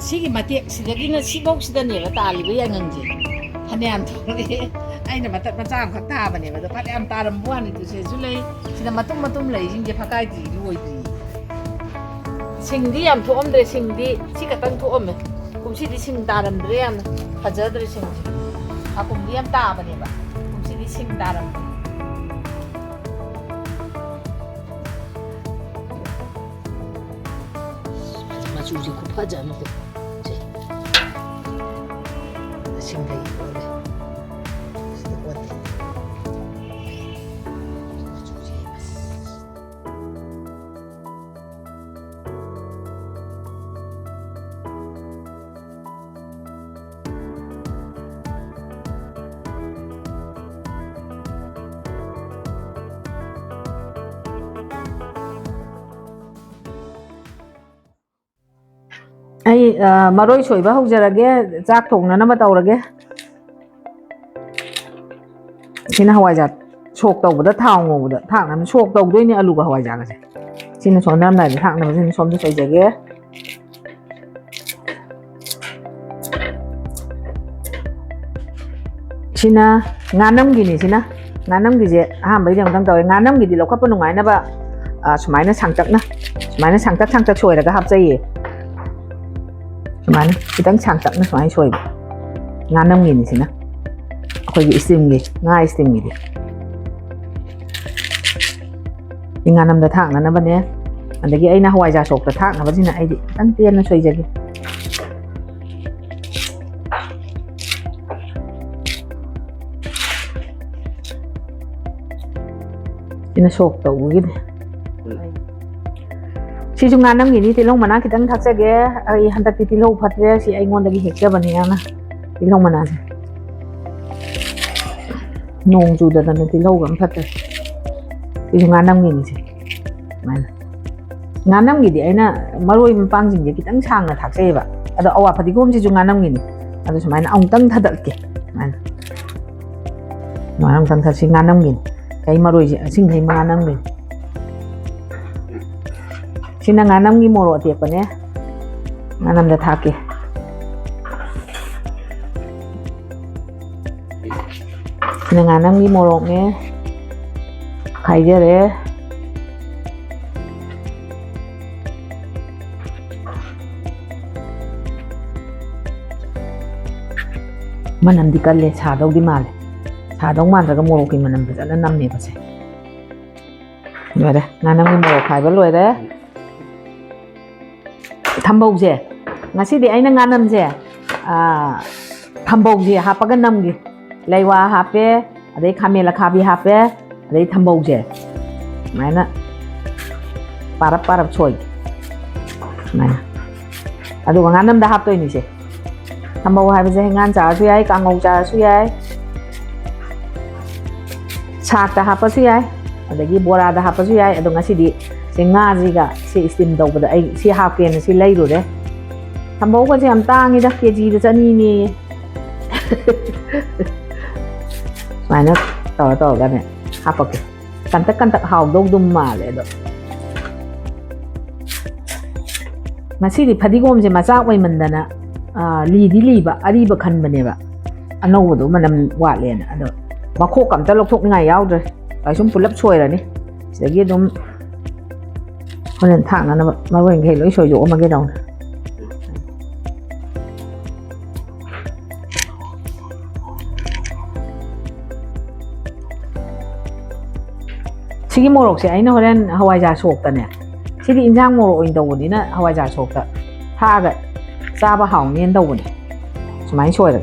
시기 마티 시대기는 시복시다네가 딸리고 양은지 한해안 돌이 아이는 맞짱 갔다 하버네 맞아 파리암 딸은 뭐하니 도대체 줄래 시다 마뚱 레이 이제 바까지 누워있지 싱디 얌 토엄들 싱디 시가 땅 토엄에 곰시디 싱 따름들이 얌 하저들이 싱 곰디 얌 따버네 봐 곰시디 싱 따름 마주지 급하지 않은데 싱대기 원래 ai maroi soiba haujarage chak thongna ma tawrage sina hawaijar sok tawbada thang ngobada thang nam sok tawdoini alu ga hawaijar ga sina sonam na thang nam sina som soijage sina nganam gini sina nganam gije ha bai dang tang taw nganam gidi lokap nungai na ba sumaina sangtak sangtak soi raga hapjai Cuman kita cantik nih soalnya soal nganam gini sih nah aku istim gini nggak istim gini nganam datang nah napa nih ada gini aina hawai jasok datang napa sih nah ini kan tian nah soal jadi ini sok tau gitu si chung nganam gini tilong mana kita ngak sage ai hantak tilong phatre si ai ngon dagi hekja bani na tilong mana se nong ju da dan tilong gam phatre si chung nganam gini se man nganam gidi aina maroi mapang jing je kitang sang na thak se ba ado awa phati gom si chung nganam gini ado sumaina ong tang thadal ke man nganam tang thak si nganam gini kai maroi sing thai nganam gini sina nganam gi moro ti pa ne nganam da thake sina nganam gi moro ne khai je re manam di kalle cha dau di mal cha dau man ra moro ki manam da nam ne pa se rồi nganam gi moro khai ba loi re thambogje ngasidi aina nganamje thambogje hapaga namgi leiwa hape adai khamela khabi hape adai thambogje maina parap choi maina adu nganam da haptoi ni se thambog ha je ngan cha su yai kangou cha su yai chak ta hapa su yai adagi bora da hapa su yai adu ngasidi nga ziga si steam dau bada ai si hapen si leiru de thambau ko jam tangi da kg da chani ni mana to ga ne hapake kan tak hau dau dum ma le do masi di phadi gom je macha wai mandana li ba ari ba khan bane ba anau do manam wa le na ado makho kam ta lok thok ngai yaw dre ai sum pulap choi ra ni sagi dum nên thằng nó mà quên cái lưỡi sôi dỗ mà cái đầu 시기 모록시 아이는 호렌 하와이자 속다네 시디 인장 모록 인도우니는 하와이자 속다 타가 짜바 하오니엔 도우네 많이 쇼이다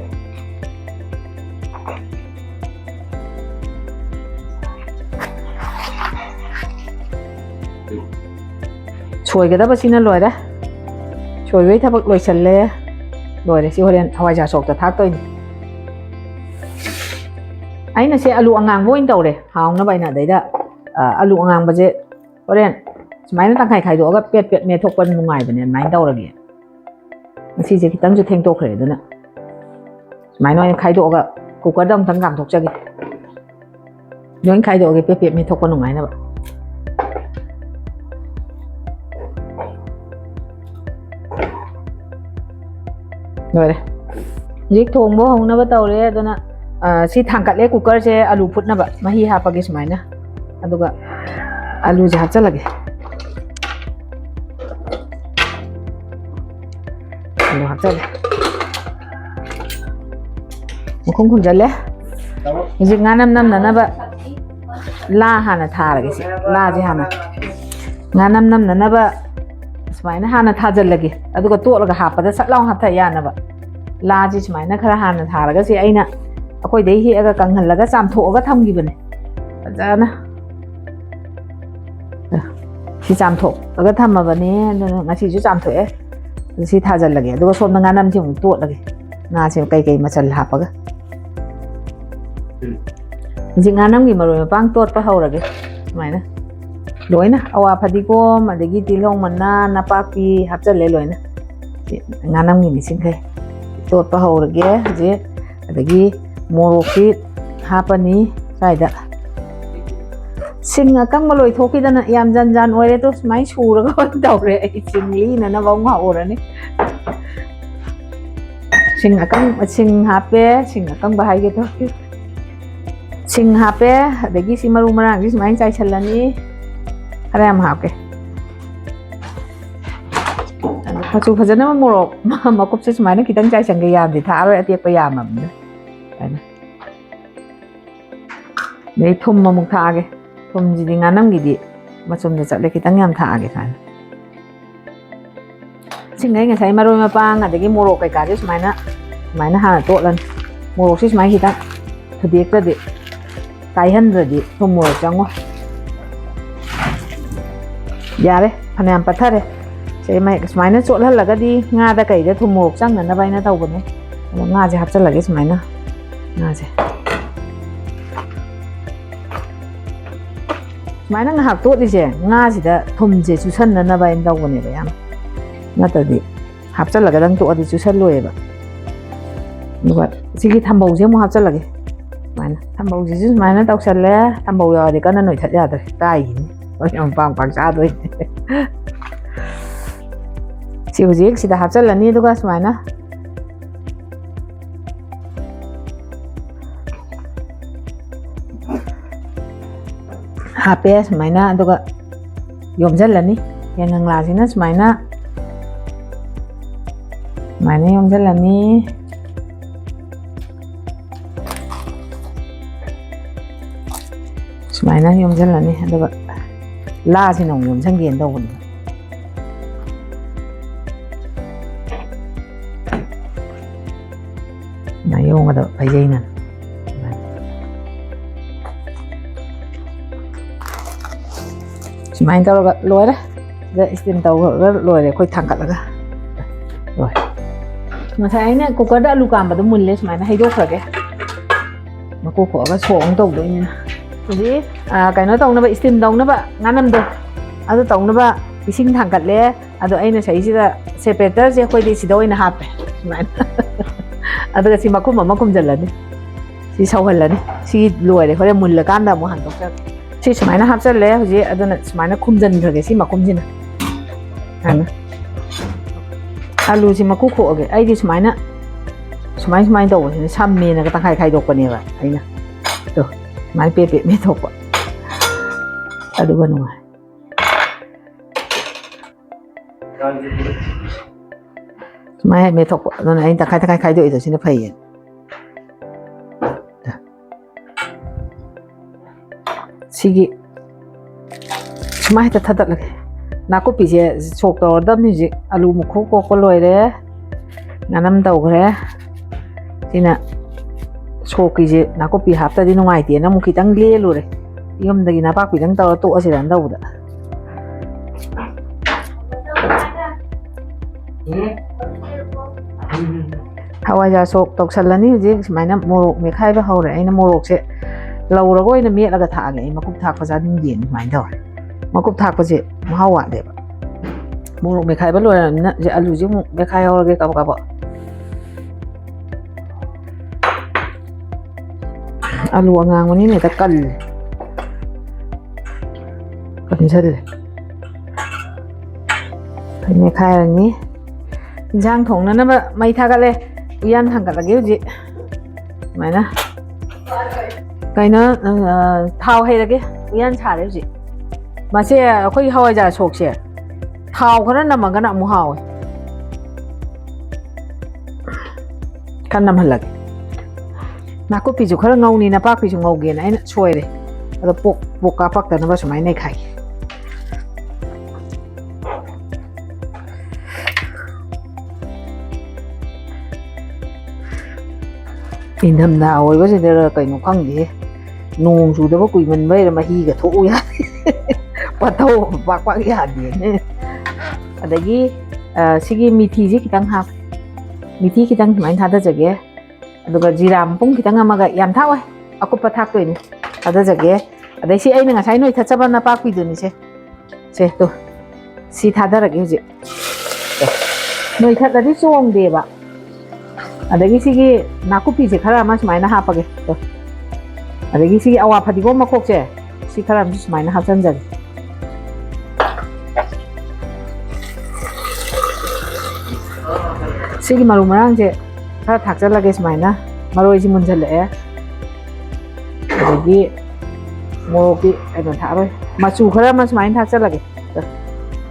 ช่วยกันได้ปะสินะลอยได้ช่วยไว้ถ้าบักลอยฉันเลยลอยเลยสิเขาเรียนเอาไว้จะสกจะทักตัวนี้ไอ้น่ะเสียอลูอ่างบ่อินเตอร์เลยหาวนะใบน่ะได้ด้อลูอ่างบ่เจ๊เขาเรียนสมัยนั้นตั้งไข่ตัวก็เปียดเมทกเป็นงายแบบนี้ไม่เตอร์ละเงี้ยมันสิเจ๊ตั้งจุดเทงตัวเลยด้วยนะสมัยนั้นไข่ตัวก็กูก็ต้องตั้งกำทกจังย้อนไข่ตัวก็เปียดเมทกเป็นงายนะแบบ ช ꯂꯣꯏꯔꯦ ꯍꯧꯖꯤꯛ ꯊꯣꯡꯕ ꯍꯧꯅꯕ ꯇꯧꯔꯦ ꯑꯗꯨꯅ ꯁꯤ ꯊꯥꯡꯀꯠꯂꯦ ꯀꯨꯀꯔꯁꯦ ꯑꯂꯨ ꯐꯨꯠꯅꯕ ꯃꯍꯤ ꯍꯥꯞꯄꯒꯦ ꯁꯨꯃꯥꯏꯅ ꯑꯗꯨꯒ ꯑꯂꯨꯁꯦ ꯍꯥꯞꯆꯜꯂꯒꯦ ꯑꯂꯨ ꯍꯥꯞꯆꯜꯂꯦ ꯃꯈꯨꯝ ꯈꯨꯝꯖꯜꯂꯦ ꯍꯧꯖꯤꯛ ꯉꯥꯅꯝ ꯅꯝꯅꯅꯕ ꯂꯥ ꯍꯥꯟꯅ ꯊꯥꯔꯒꯦ ꯁꯤ ꯂꯥꯁꯦ ꯍꯥꯟꯅ ꯉꯥꯅꯝ ꯅꯝꯅꯅꯕ ꯁꯨꯃꯥꯏꯅ ꯍꯥꯟꯅ ꯊꯥꯖꯤꯜꯂꯒꯦ ꯑꯗꯨꯒ ꯇꯣꯠꯂꯒ ꯍꯥꯞꯄꯗ ꯁꯠ ꯂꯥꯎ ꯍꯥꯞꯊ ꯌꯥꯅꯕ ꯂꯥꯁꯤ ꯁꯨꯃꯥꯏꯅ ꯈꯔ ꯍꯥꯟꯅ ꯊꯥꯔꯒꯁꯤ ꯑꯩꯅ ꯑꯩꯈꯣꯏꯗꯩ ꯍꯦꯛꯑꯒ ꯀꯪꯍꯜꯂꯒ ꯆꯥꯝꯊꯣꯛꯑꯒ ꯊꯝꯈꯤꯕꯅꯦ ꯐꯖꯅ ꯁꯤ ꯆꯥꯝꯊꯣꯛꯑꯒ ꯊꯝꯃꯕꯅꯦ ꯑꯗꯨꯅ ꯉꯁꯤꯁꯨ ꯆꯥꯝꯊꯣꯛꯑꯦ ꯁꯤ ꯊꯥꯖꯤꯜꯂꯒꯦ ꯑꯗꯨꯒ ꯁꯣꯝꯗ ꯉꯥꯅꯝꯁꯤ ꯑꯃꯨꯛ ꯇꯣꯠꯂꯒꯦ ꯉꯥꯁꯦ ꯀꯩꯀꯩ ꯃꯆꯜ ꯍꯥꯞꯄꯒ ꯍꯧꯖꯤꯛ ꯉꯥꯅꯝꯒꯤ ꯃꯔꯣꯏ ꯃꯄꯥꯡ ꯇꯣꯠꯄ ꯍꯧꯔꯒꯦ ꯁꯨꯃꯥꯏꯅ ꯂꯣꯏꯅ ꯑꯋꯥ ꯐꯗꯤꯒꯣꯝ ꯑꯗꯒꯤ ꯇꯤꯜꯍꯧ ꯃꯅꯥ ꯅꯄꯥꯛꯄꯤ ꯍꯥꯞꯆꯜꯂꯦ ꯂꯣꯏꯅ ꯉꯥꯅꯝꯒꯤ ꯃꯤꯁꯤꯡꯈꯩ ꯇꯣꯠꯄ ꯍꯧꯔꯒꯦ ꯍꯧꯖꯤꯛ ꯑꯗꯒꯤ ꯃꯣꯔꯣꯛꯁꯤ ꯍꯥꯞꯄꯅꯤ ꯁ꯭ꯋꯥꯏꯗ ꯁꯤꯡ ꯑꯀꯪꯕ ꯂꯣꯏꯊꯣꯛꯈꯤꯗꯅ ꯌꯥꯝ ꯖꯟ ꯖꯥꯟ ꯑꯣꯏꯔꯦ ꯑꯗꯣ ꯁꯨꯃꯥꯏꯅ ꯁꯨꯔꯒ ꯑꯣꯏꯅ ꯇꯧꯔꯦ ꯑꯩ ꯁꯤꯡ ꯂꯤꯅꯅꯕ ꯑꯃꯨꯛ ꯍꯧꯔꯅꯤ ꯁꯤꯡ ꯍꯥꯞꯄꯦ ꯁꯤꯡ ꯑꯀꯪꯕ ꯍꯥꯏꯒꯦ ꯇꯧꯔꯦ ꯁꯤꯡ ꯍꯥꯞꯄꯦ ꯑꯗꯒꯤ ꯁꯤ ꯃꯔꯨ ꯃꯔꯥꯡꯁꯤ ꯁꯨꯃꯥꯏꯅ ꯆꯥꯏꯁꯤꯜꯂꯅꯤ ꯈꯔ ꯌꯥꯝ ꯍꯥꯞꯀꯦ ꯃꯆꯨ ꯐꯖꯅꯕ ꯃꯣꯔꯣꯛ ꯃꯀꯨꯞꯁꯦ ꯁꯨꯃꯥꯏꯅ ꯈꯤꯇꯪ ꯆꯥꯏꯁꯟꯒꯦ ꯌꯥꯝꯗꯤ ꯊꯥꯛꯑꯔꯣꯏ ꯑꯇꯦꯛꯄ ꯌꯥꯝꯃꯕꯅꯤꯅ ꯑꯗꯩ ꯊꯨꯝ ꯑꯃꯨꯛ ꯊꯥꯛꯑꯒꯦ ꯊꯨꯝꯁꯤꯗꯤ ꯉꯥꯅꯝꯒꯤꯗꯤ ꯃꯆꯨꯝꯗ ꯆꯠꯂꯦ ꯈꯤꯇꯪ ꯌꯥꯝ ꯊꯥꯛꯑꯒꯦ ꯁꯨꯃꯥꯏꯅ ꯁꯤꯡꯈꯩ ꯉꯁꯥꯏ ꯃꯔꯣꯏ ꯃꯄꯥꯡ ꯑꯗꯒꯤ ꯃꯣꯔꯣꯛ ꯀꯩꯀꯥꯁꯦ ꯁꯨꯃꯥꯏꯅ ꯍꯥꯟꯅ ꯇꯣꯠꯂꯅꯤ ꯃꯣꯔꯣꯛꯁꯤ ꯁꯨꯃꯥꯏꯅ ꯈꯤꯇꯪ ꯊꯨꯗꯦꯛꯇ꯭ꯔꯗꯤ ꯀꯥꯏꯍꯟꯗ꯭ꯔꯗꯤ ꯊꯨꯝ ꯃꯣꯔꯣꯛ ꯆꯪꯉꯣꯏ ꯌꯥꯔꯦ ꯐꯅꯌꯥꯝ ꯄꯠꯊꯔꯦ ꯁꯨꯃꯥꯏꯅ ꯆꯣꯠꯍꯜꯂꯒꯗꯤ ꯉꯥꯗ ꯀꯩꯗ ꯊꯨꯝ ꯃꯣꯔꯣꯛ ꯆꯪꯅꯅꯕ ꯑꯩꯅ ꯇꯧꯕꯅꯦ ꯑꯗꯣ ꯉꯥꯁꯦ ꯍꯥꯞꯆꯜꯂꯒꯦ ꯁꯨꯃꯥꯏꯅ ꯉꯥꯁꯦ ꯁꯨꯃꯥꯏꯅ ꯉꯥꯏꯍꯥꯛ ꯇꯣꯠꯂꯤꯁꯦ ꯉꯥꯁꯤꯗ ꯊꯨꯝꯁꯦ ꯆꯨꯁꯟꯅꯅꯕ ꯑꯩꯅ ꯇꯧꯕꯅꯦꯕ ꯌꯥꯝ ꯅꯠꯇ꯭ꯔꯗꯤ ꯍꯥꯞꯆꯜꯂꯒꯗꯪ ꯇꯣꯛꯑꯗꯤ ꯆꯨꯁꯜꯂꯣꯏꯑꯦꯕ ꯑꯗꯨꯒ ꯁꯤꯒꯤ ꯊꯝꯕꯧꯁꯦ ꯑꯃꯨꯛ ꯍꯥꯞꯆꯜꯂꯒꯦ ꯁꯨꯃꯥꯏꯅ ꯊꯝꯕꯧꯁꯤꯁꯨ ꯁꯨꯃꯥꯏꯅ ꯇꯧꯁꯜꯂꯦ ꯊꯝꯕꯧ ꯌꯥꯎꯔꯗꯤ ꯀꯟꯅ ꯅꯣꯏꯊꯠ ꯌꯥꯗ꯭ꯔꯦ ꯀꯥꯏꯈꯤꯅꯤ ꯌꯥꯝ ꯄꯥꯛ ꯆꯥꯗꯣꯏꯅꯦ ꯁꯤ ꯍꯧꯖꯤꯛ ꯁꯤꯗ ꯍꯥꯞꯆꯜꯂꯅꯤ ꯑꯗꯨꯒ ꯁꯨꯃꯥꯏꯅ ꯍꯥꯞꯄꯦ ꯁꯨꯃꯥꯏꯅ ꯑꯗꯨꯒ ꯌꯣꯝꯁꯤꯜꯂꯅꯤ ꯌꯥꯏꯉꯪꯂꯥꯁꯤꯅ ꯁꯨꯃꯥꯏꯅ ꯌꯣꯝꯁꯤꯜꯂꯅꯤ ꯁꯨꯃꯥꯏꯅ ꯌꯣꯝꯁꯤꯜꯂꯅꯤ ꯑꯗꯨꯒ ꯂꯥꯁꯤꯅ ꯑꯃꯨꯛ ꯌꯣꯝꯁꯤꯟꯒꯦꯅ ꯇꯧꯕꯅꯦ ꯁꯨꯃꯥꯏꯅ ꯌꯣꯝꯒꯗꯕ ꯐꯩꯖꯩꯅ ꯁꯨꯃꯥꯏꯅ ꯇꯧꯔꯒ ꯂꯣꯏꯔꯦ ꯁꯤꯗ ꯏꯁꯇꯤꯝ ꯇꯧꯔꯒ ꯂꯣꯏꯔꯦ ꯑꯩꯈꯣꯏ ꯊꯥꯡꯀꯠꯂꯒ ꯂꯣꯏꯔꯦ ꯉꯁꯥꯏ ꯑꯩꯅ ꯀꯨꯀꯔꯗ ꯑꯂꯨ ꯀꯥꯝꯕꯗꯣ ꯃꯨꯜꯂꯦ ꯁꯨꯃꯥꯏꯅ ꯍꯩꯗꯣꯛꯈ꯭ꯔꯒꯦ ꯃꯀꯨ ꯈꯣꯛꯑꯒ ꯁꯣꯛ ꯑꯃꯨꯛ ꯇꯧꯗꯣꯏꯅꯤꯅ ꯍꯧꯖꯤꯛ ꯀꯩꯅꯣ ꯇꯧꯅꯕ ꯏꯁꯇꯤꯝ ꯇꯧꯅꯕ ꯉꯥꯅꯝꯗꯣ ꯑꯗꯨ ꯇꯧꯅꯕ ꯏꯁꯤꯡ ꯊꯥꯡꯀꯠꯂꯦ ꯑꯗꯣ ꯑꯩꯅ ꯁꯤꯁꯤꯗ ꯁꯦꯄꯔꯦꯇꯔꯁꯦ ꯑꯩꯈꯣꯏꯗꯤ ꯁꯤꯗ ꯑꯣꯏꯅ ꯍꯥꯞꯄꯦ ꯁꯨꯃꯥꯏꯅ ꯑꯗꯨꯒ ꯁꯤ ꯃꯈꯨꯝ ꯑꯃ ꯈꯨꯝꯖꯤꯜꯂꯅꯤ ꯁꯤ ꯁꯧꯍꯜꯂꯅꯤ ꯁꯤ ꯂꯣꯏꯔꯦ ꯍꯣꯔꯦꯟ ꯃꯨꯜꯂꯀꯥꯟꯗ ꯑꯃꯨꯛ ꯍꯥꯡꯗꯣꯛꯆꯔꯒꯦ ꯁꯤ ꯁꯨꯃꯥꯏꯅ ꯍꯥꯞꯆꯜꯂꯦ ꯍꯧꯖꯤꯛ ꯑꯗꯨꯅ ꯁꯨꯃꯥꯏꯅ ꯈꯨꯝꯖꯤꯟꯈ꯭ꯔꯒꯦ ꯁꯤ ꯃꯈꯨꯝꯁꯤꯅ ꯑꯂꯨꯁꯤ ꯃꯀꯨ ꯈꯣꯛꯑꯒꯦ ꯑꯩꯗꯤ ꯁꯨꯃꯥꯏꯅ ꯇꯧꯕꯁꯤꯅ ꯁꯝꯃꯦꯅꯒ ꯇꯪꯈꯥꯏ ꯈꯥꯏꯗꯣꯛꯄꯅꯦꯕ ꯑꯩꯅ ꯁꯨꯃꯥꯏꯅ ꯄꯦꯠ ꯄꯦꯠ ꯃꯦꯠꯊꯣꯛꯄ ꯑꯗꯨꯒ ꯅꯨꯡꯉꯥꯏ ꯁꯨꯃꯥꯏꯅ ꯃꯦꯠꯊꯣꯛꯄ ꯑꯗꯨꯅ ꯑꯩꯅ ꯇꯪꯈꯥꯏ ꯈꯥꯏꯗꯣꯛꯏꯗꯣ ꯁꯤꯅ ꯐꯩꯌꯦ ꯁꯤꯒꯤ ꯁꯨꯃꯥꯏꯅ ꯍꯦꯛꯇ ꯊꯥꯗꯠꯂꯒꯦ ꯅꯥꯀꯨꯞꯄꯤꯁꯦ ꯁꯣꯛ ꯇꯧꯔꯗꯕꯅꯤ ꯍꯧꯖꯤꯛ ꯑꯂꯨ ꯃꯈꯨ ꯀꯣꯛꯄ ꯂꯣꯏꯔꯦ ꯉꯥꯅꯝ ꯇꯧꯈ꯭ꯔꯦ ꯁꯤꯅ ꯁꯣꯛꯀꯤꯁꯦ ꯅꯥꯀꯨꯞꯄꯤ ꯍꯥꯞꯇꯗꯤ ꯅꯨꯡꯉꯥꯏꯇꯦꯅ ꯑꯃꯨꯛ ꯈꯤꯇꯪ ꯂꯦꯜꯂꯨꯔꯦ ꯌꯨꯝꯗꯒꯤ ꯅꯄꯥꯛꯄꯤꯗꯪ ꯇꯧꯔ ꯇꯣꯛꯑꯁꯤꯔꯅ ꯇꯧꯕꯗ ꯍꯋꯥꯏꯖꯥꯔ ꯁꯣꯛ ꯇꯧꯁꯜꯂꯅꯤ ꯍꯧꯖꯤꯛ ꯁꯨꯃꯥꯏꯅ ꯃꯣꯔꯣꯛ ꯃꯦꯠꯈꯥꯏꯕ ꯍꯧꯔꯦ ꯑꯩꯅ ꯃꯣꯔꯣꯛꯁꯦ ꯂꯧꯔꯒ ꯑꯣꯏꯅ ꯃꯦꯠꯂꯒ ꯊꯥꯛꯑꯒꯦ ꯑꯩ ꯃꯀꯨꯞ ꯊꯥꯛꯄ ꯆꯥꯅꯤꯡꯗꯦꯅ ꯁꯨꯃꯥꯏꯅ ꯇꯧꯔꯦ ꯃꯀꯨꯞ ꯊꯥꯛꯄꯁꯦ ꯃꯍꯥꯎ ꯋꯥꯠꯂꯦꯕ ꯃꯣꯔꯣꯛ ꯃꯦꯠꯈꯥꯏꯕ ꯂꯣꯏꯔꯕꯅꯤꯅ ꯑꯂꯨꯁꯦ ꯑꯃꯨꯛ ꯃꯦꯠꯈꯥꯏꯍꯧꯔꯒꯦ ꯀꯕꯛ ꯑꯂꯨ ꯑꯉꯥꯡꯕꯅꯤꯅ ꯍꯦꯛꯇ ꯀꯟꯁꯤꯜꯂꯦ ꯃꯦꯠꯈꯥꯏꯔꯅꯤ 인상 통나나 마이 타갈래 우연 한가닥이 우지 마이나 가이나 타오 해라게 우연 차래 우지 마치 거기 하와이자 속시 타오 그런 남아가나 뭐 하와 kan nam halak na ko pi ju khara ngau ni na pak pi ju ngau ge na choi re ada pok ka pak ta na ba samai nei khai in tham na oi ba se de kai no khang di nong su da ba kui man bai ra ma hi ga tho ya pa tho pak ya di ne adagi sigi mithi ji kitang hap mithi kitang main thada jage aduga jiram pung kitang amaga yam thawai akupa thak toi ni thada jage adai si ai na ngasai noi thachaba na pak pi du ni se to si thada rage hoje noi thada di song de ba adagi sigi nakupi je khara mas mai na ha page to adagi sigi awa phadi go makok je si khara mas mai na ha chan jage sigi maru marang je khara thak cha lage smai na maroi ji mun jale adagi morok bi ai tha roi machu khara mas mai thak cha lage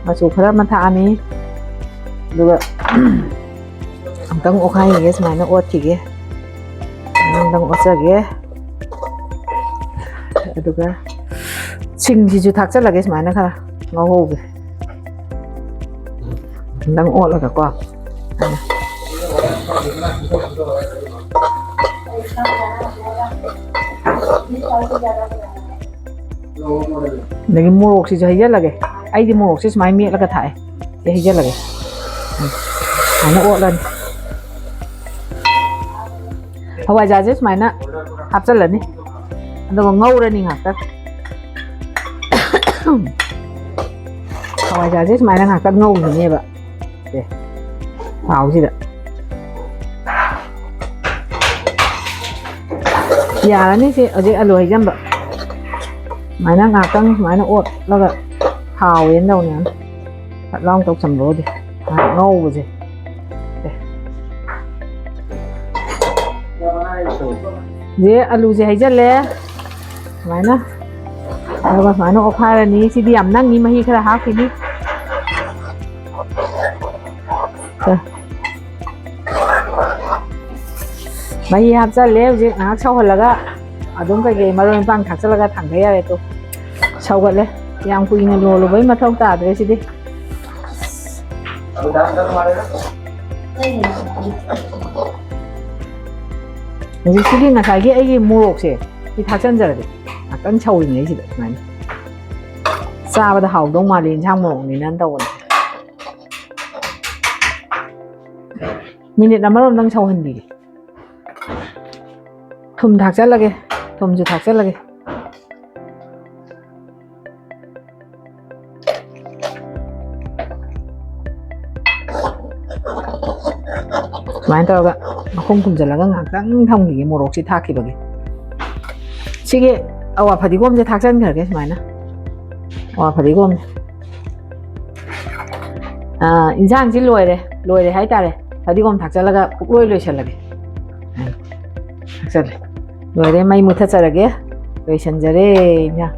machu khara ma tha ani duga tang okhai ge smai na ot ki ge tang ocha ge aduga ching ji ju thak cha lage smai na khara ngau ho ge tang ot la ka kwa lagi morok si jahija lage ai di morok si smai mi la ka thai jahija lage ana ot lan hawai ja je smai na hap chal ni ando ngau ra ni ngak ta hawai ja je smai na ngak ta ngau ni ne ba de hào gì đấy giờ này chị ở đây ăn lười dăm vậy máy nó ngạc tăng máy nó ốt nó là hào đến đâu nhỉ thật long tộc sầm lúa đi ngâu gì dễ alu gì hay rất lẽ máy nó rồi máy nó ốp hai là ní chị đi ẩm năng ní mà hi khai là háo thì đi mai hấp ra leo gì à sau hồi là cái đúng cái mà rồi băng thắt ra là cái thằng cái này tôi sau cái đấy yang kui nghe lô với mà thông ta đấy đi người sĩ là cái ấy mua gì thì thắt chân rồi đấy cắn sâu như thế gì đấy này xa vào hậu đông mà liền sang mồm thì nên đâu nhìn làm nó đang sâu hơn gì thùng thạc rất là kì thùng chữ thạc rất là kì máy tao cả nó không thùng chữ là cái ngạc tăng thông gì một rổ chỉ thạc kì bà kì chị kì à phải đi gom chỉ thạc chân kì cái máy nè phải đi gom 인상 chỉ lùi đây hay ta đây phải đi gom thạc chân là cái cục lùi chân là kì thạc chân rồi đây may một thật là kìa rồi chân ra đây nha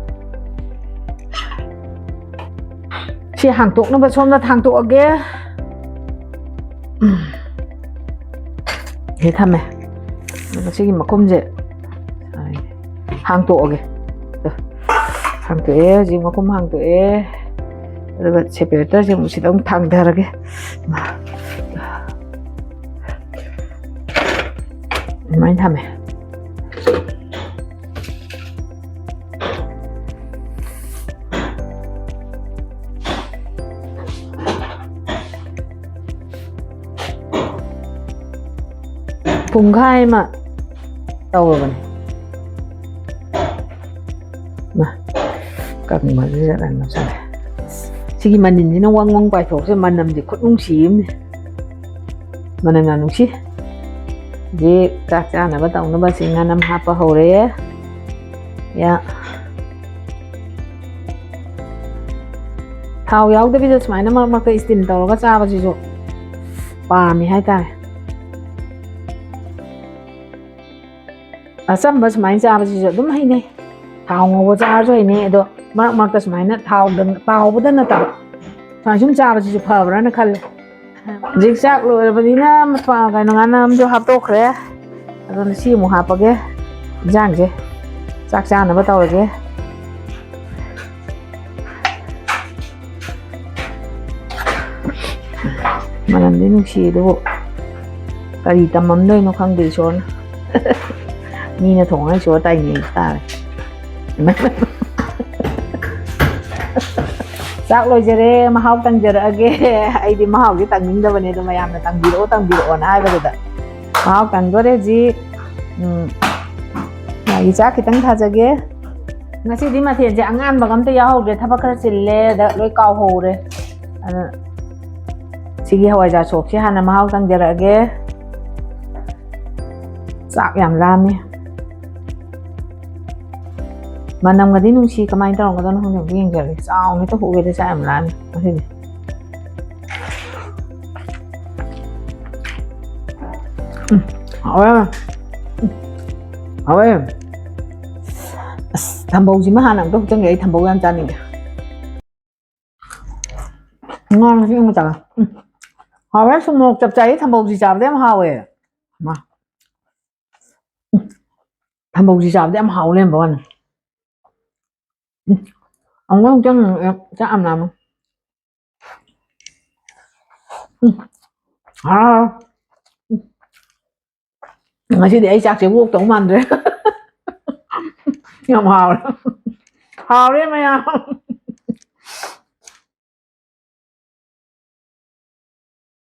khi hàng tục nó bắt xong là hàng tục kìa thế thầm này nó sẽ mà không dễ hàng tục kìa hàng tục gì mà không hàng tục rồi sẽ biết tới gì một sự đông thằng ra kìa mấy thầm này cùng khai mà đâu rồi mà các mà rất là nó sao chỉ mà nhìn nó quăng quăng bài thuộc mà nằm thì khuất nung xím mà nằm là nung xí gì các cha nó bắt đầu nó bắt sinh năm hấp vào hồ đấy ya thao giáo tới bây giờ máy nó mà cái steam tàu nó cha vào gì rồi ꯄꯥꯝꯃꯤ ꯍꯥꯏꯇꯥꯔꯦ ꯑꯆꯝꯕ ꯁꯨꯃꯥꯏꯅ ꯆꯥꯕꯁꯤꯁꯨ ꯑꯗꯨꯝ ꯍꯩꯅꯩ ꯊꯥꯎ ꯉꯧꯕ ꯆꯥꯔꯁꯨ ꯍꯩꯅꯩ ꯑꯗꯣ ꯃꯔꯛ ꯃꯔꯛꯇ ꯁꯨꯃꯥꯏꯅ ꯇꯥꯎꯕꯗ ꯅꯠꯇꯕ ꯁꯨꯃꯥꯏꯅ ꯁꯨꯝ ꯆꯥꯕꯁꯤꯁꯨ ꯐꯕ꯭ꯔꯥꯅ ꯈꯜꯂꯦ ꯍꯧꯖꯤꯛ ꯆꯥꯛ ꯂꯣꯏꯔꯕꯅꯤꯅ ꯀꯩꯅꯣ ꯉꯥꯅꯝꯁꯨ ꯍꯥꯞꯇꯣꯛꯈ꯭ꯔꯦ ꯑꯗꯨꯅ ꯁꯤ ꯑꯃꯨꯛ ꯍꯥꯞꯄꯒꯦ ꯏꯟꯁꯥꯡꯁꯦ ꯆꯥꯛ ꯆꯥꯅꯕ ꯇꯧꯔꯒꯦ ꯃꯅꯝꯗꯤ ꯅꯨꯡꯁꯤ ꯑꯗꯨꯕꯨ ꯀꯔꯤ ꯇꯝꯃꯝꯗꯣꯏꯅꯣ ꯈꯪꯗꯦ ꯏꯁꯣꯔꯅ ꯃꯤꯅ ꯊꯣꯡꯉꯒ ꯏꯁꯣꯔ ꯇꯥꯏꯅꯩ ꯇꯥꯔꯦ ꯆꯥꯛ ꯂꯣꯏꯖꯔꯦ ꯃꯍꯥꯎ ꯇꯪꯖꯔꯛꯑꯒꯦ ꯑꯩꯗꯤ ꯃꯍꯥꯎꯁꯦ ꯇꯪꯅꯤꯡꯗꯕꯅꯦ ꯑꯗꯣ ꯃꯌꯥꯝꯅ ꯇꯪꯕꯤꯔꯛꯑꯣꯅ ꯍꯥꯏꯕꯗꯨꯗ ꯃꯍꯥꯎ ꯇꯪꯗꯣꯔꯦ ꯍꯧꯖꯤꯛ ꯃꯥꯒꯤ ꯆꯥꯛ ꯈꯤꯇꯪ ꯊꯥꯖꯒꯦ ꯉꯁꯤꯗꯤ ꯃꯊꯦꯜꯁꯦ ꯑꯉꯥꯟꯕꯒ ꯑꯝꯇ ꯌꯥꯎꯍꯧꯗ꯭ꯔꯦ ꯊꯕꯛ ꯈꯔ ꯆꯤꯜꯂꯦ ꯑꯗ ꯂꯣꯏ ꯀꯥꯎꯍꯧꯔꯦ ꯑꯗ ꯁꯤꯒꯤ ꯍꯋꯥꯏꯖꯥꯔ ꯁꯣꯛꯁꯦ ꯍꯥꯟꯅ ꯃꯍꯥꯎ ꯇꯪꯖꯔꯛꯑꯒꯦ ꯆꯥꯛ ꯌꯥꯝ ꯂꯥꯝꯃꯦ ꯃꯅꯝꯒꯗꯤ ꯅꯨꯡꯁꯤ ꯀꯃꯥꯏꯅ ꯇꯧꯔꯝꯒꯗꯧꯅꯣ ꯈꯪꯗꯦ ꯑꯝꯇ ꯌꯦꯡꯖꯔꯒꯦ ꯆꯥꯎꯅ ꯍꯦꯛꯇ ꯍꯨꯒꯦꯗ ꯆꯥꯛ ꯌꯥꯝ ꯂꯥꯝꯃꯦ ꯉꯁꯤꯗꯤ ꯍꯥꯎꯋꯦ ꯍꯥꯎꯋꯦ ꯑꯁ ꯊꯝꯕꯧꯁꯤꯃ ꯍꯥꯟꯅ ꯑꯝꯇ ꯍꯨꯞꯆꯟꯒꯦ ꯑꯩ ꯊꯝꯕꯧ ꯌꯥꯝ ꯆꯥꯅꯤꯡꯉꯦ ꯉꯥꯡ ꯁꯤ ꯑꯃ ꯆꯥꯒꯦ ꯍꯥꯎꯋꯦ ꯁꯨꯃꯣꯛ ꯆꯞ ꯆꯥꯏ ꯊꯝꯕꯧꯁꯤ ꯆꯥꯕꯗ ꯌꯥꯝ ꯍꯥꯎꯋꯦ ꯊꯝꯕꯧꯁꯤ ꯆꯥꯕꯗ ꯌꯥꯝ ꯍꯥꯎ ꯂꯩꯔꯝꯕ ꯋꯥꯅꯤ ꯑꯃꯨꯛ ꯆꯪꯉꯦ ꯆꯥꯛ ꯌꯥꯝ ꯂꯥꯝꯃꯦ ꯉꯁꯤꯗꯤ ꯑꯩ ꯆꯥꯛꯁꯦ ꯑꯣꯛꯇꯧ ꯃꯥꯟꯗ꯭ꯔꯦ ꯌꯥꯝ ꯍꯥꯎꯔꯦ ꯍꯥꯎꯔꯦ ꯃꯌꯥꯝ